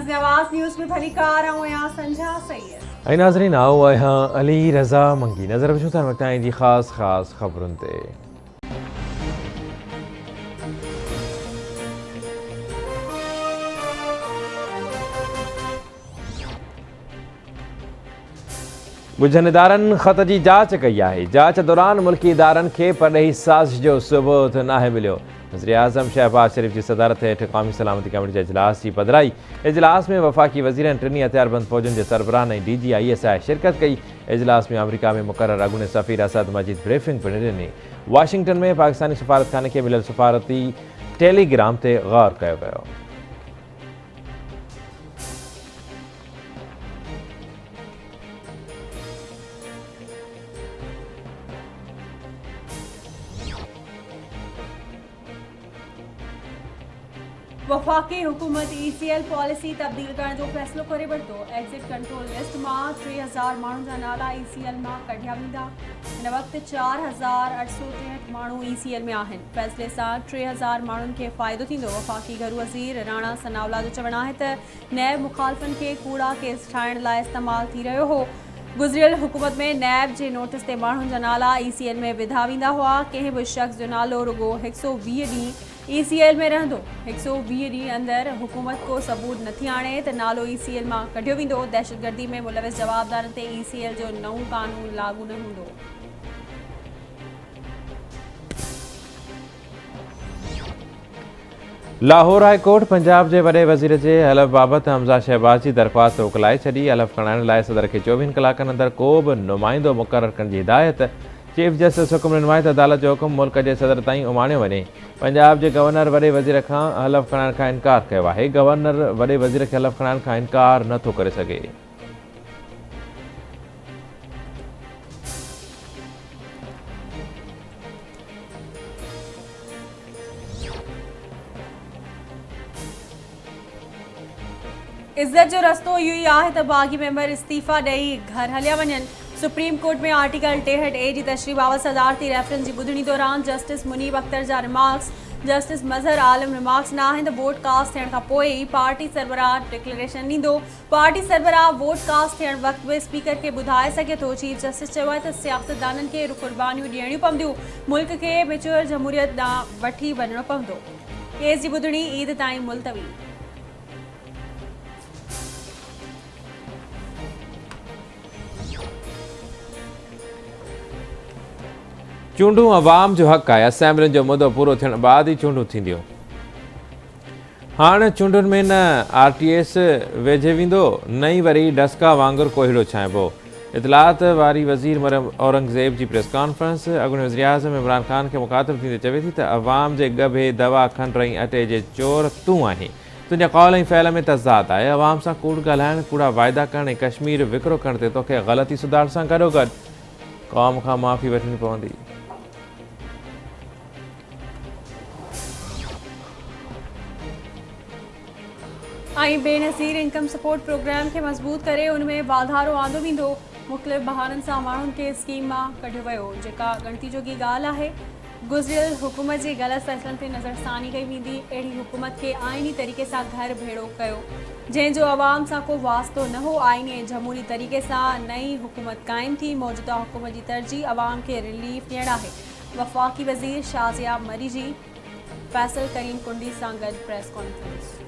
नाज़रीन आवाज़ न्यूज़ में भली कार आऊं या संझा सैयद ऐं नाज़रीन आओ आहियां अली रज़ा मंगी नज़र वठूं था वक़्त जी ख़ासि ख़बरुनि ते। ॻुझनि इदारनि ख़त जी जांच कई आहे। जांच दौरान मुल्की इदारनि खे परॾेही साज़िश जो सबूत नाहे मिलियो। वज़ीर आज़म शहबाज शरीफ़ जी सदारत हेठि क़ौमी सलामती कमेटी जे इजलास जी पधिराई। इजलास में वफ़ाक़ी वज़ीर ऐं टिनी हथियारबंद फ़ौजुनि जे सरबराहनि ऐं DGIS शिरकत कई। इजलास में अमरीका में मुक़रर अॻूणे सफ़ीर असद मजीद ब्रीफिंग पिणु ॾिनी। वाशिंगटन में पाकिस्तानी सफ़ारतखाने खे मिलियल सफ़ारती टेलीग्राम ते ग़ौर कयो वियो। वफ़ाक़ी हुकूमत ECL पॉलिसी तब्दील करण जो फ़ैसिलो करे वरितो। एग्ज़िट कंट्रोल लिस्ट मां 3000 माण्हुनि जा नाला ECL मां कढिया वेंदा। हिन वक़्तु 4863 माण्हू ECL में आहिनि। फ़ैसिले सां 3000 माण्हुनि खे फ़ाइदो थींदो। वफ़ाक़ी घरू वज़ीर राणा सनाउल्लाह जो चवणु आहे त नैब मुख़ालिफ़नि खे कूड़ा केस ठाहिण लाइ इस्तेमालु थी रहियो हो। गुज़िरियल हुकूमत में नैब जे नोटिस ते माण्हुनि जा नाला ECL में विधा वेंदा हुआ। कंहिं बि शख़्स जो नालो रुॻो 120 ॾींहं ECL में रहंदो। 120 ॾींहं अंदरि हुकूमत को सबूत नथी आणे त नालो ECL मां कढियो वेंदो। दहशतगर्दी में मुलविस जवाबदारनि ते ECL जो नओं कानून लागू न हूंदो। लाहौर हाई कोर्ट पंजाब जे वॾे वज़ीर जे हलफ़ बाबति हमज़ा शहबाज जी दरख़्वास्त मोकिलाए छॾी। हलफ़ खणाइण लाइ सदर खे 24 कलाकनि अंदरि को बि नुमाइंदो मुक़ररु करण जी हिदायत। चीफ जस्टिस हुकुम ॾिनो आहे त अदालत जो हुकुम मुल्क जे सदर ताईं उमाणियो वञे। पंजाब जे गवर्नर वॾे वज़ीर खां हलफ़ खणाइण खां इनकार कयो आहे। गवर्नर वॾे वज़ीर खे हलफ़ खणाइण खां इनकार नथो करे सघे। इज़्ज़त जो रस्तो इहो ई आहे त बाग़ी मेंबर इस्तीफ़ा ॾेई घर हलिया वञनि। सुप्रीम कोर्ट में आर्टिकल 63A जी तशरीह बाबति सदारती रेफरेंस जी ॿुधणी दौरान जस्टिस मुनीब अख्तर जा रिमार्क्स। जस्टिस मज़हर आलम रिमार्क्स न आहिनि त वोट कास्ट थियण खां पोइ ई पार्टी सरबराह डिक्लेरेशन ॾींदो। पार्टी सरबराह वोट कास्ट थियण वक़्तु बि स्पीकर खे ॿुधाए सघे थो। चीफ जस्टिस चयो आहे त सियासतदाननि खे कुर्बानियूं ॾियणियूं पवंदियूं। मुल्क खे मिचुअल जमहूरियत ॾांहुं वठी वञणो पवंदो। केस जी ॿुधणी ईद ताईं मुलतवी। चूंडूं अवाम जो हक़ आहे। असेंबलियुनि जो मुदो पूरो थियण बाद ई चूंडूं थींदियूं। हाणे चूंडुनि में न RTS वेझे वेंदो न ई वरी डस्का वांगुरु कोहीड़ो छाइबो। इतलात वारी वज़ीर मरियम औरंगज़ेब जी प्रेस कॉन्फ्रेंस। अॻूणे वज़ीर आज़म इमरान ख़ान खे मुख़ातिब थींदे चवे थी त अवाम जे ॻभे दवा खंड रही अटे जे चोर तूं आहीं। तुंहिंजे कौल ऐं फ़ैल में तज़ाद आहे। अवाम सां कूड़ ॻाल्हाइण, कूड़ा वाइदा करण ऐं कश्मीर विकिरो करण ते तोखे ग़लती सुधार सां गॾोगॾु क़ौम खां माफ़ी वठणी पवंदी। ऐं बेनज़ीर इनकम सपोर्ट प्रोग्राम खे मज़बूत करे उन में वाधारो आंदो वेंदो। मुख़्तलिफ़ बहाननि सां माण्हुनि खे स्कीम मां कढियो वियो, जेका ॻणती जोगी ॻाल्हि आहे। गुज़िरियल हुकूमत जे ग़लति फ़ैसिलनि ते नज़रसानी कई वेंदी। अहिड़ी हुकूमत खे आइनी तरीक़े सां घर भेड़ो कयो, जंहिंजो अवाम सां को वास्तो न हो। आइनी ऐं जमहूरी तरीक़े सां नई हुकूमत क़ाइमु थी। मौजूदा हुकूमत जी तरजीह अवाम खे रिलीफ ॾियणु आहे। वफ़ाक़ी वज़ीर शाज़िया मरी जी फैसल करीम कुंडी सां गॾु प्रेस कॉन्फ्रेंस।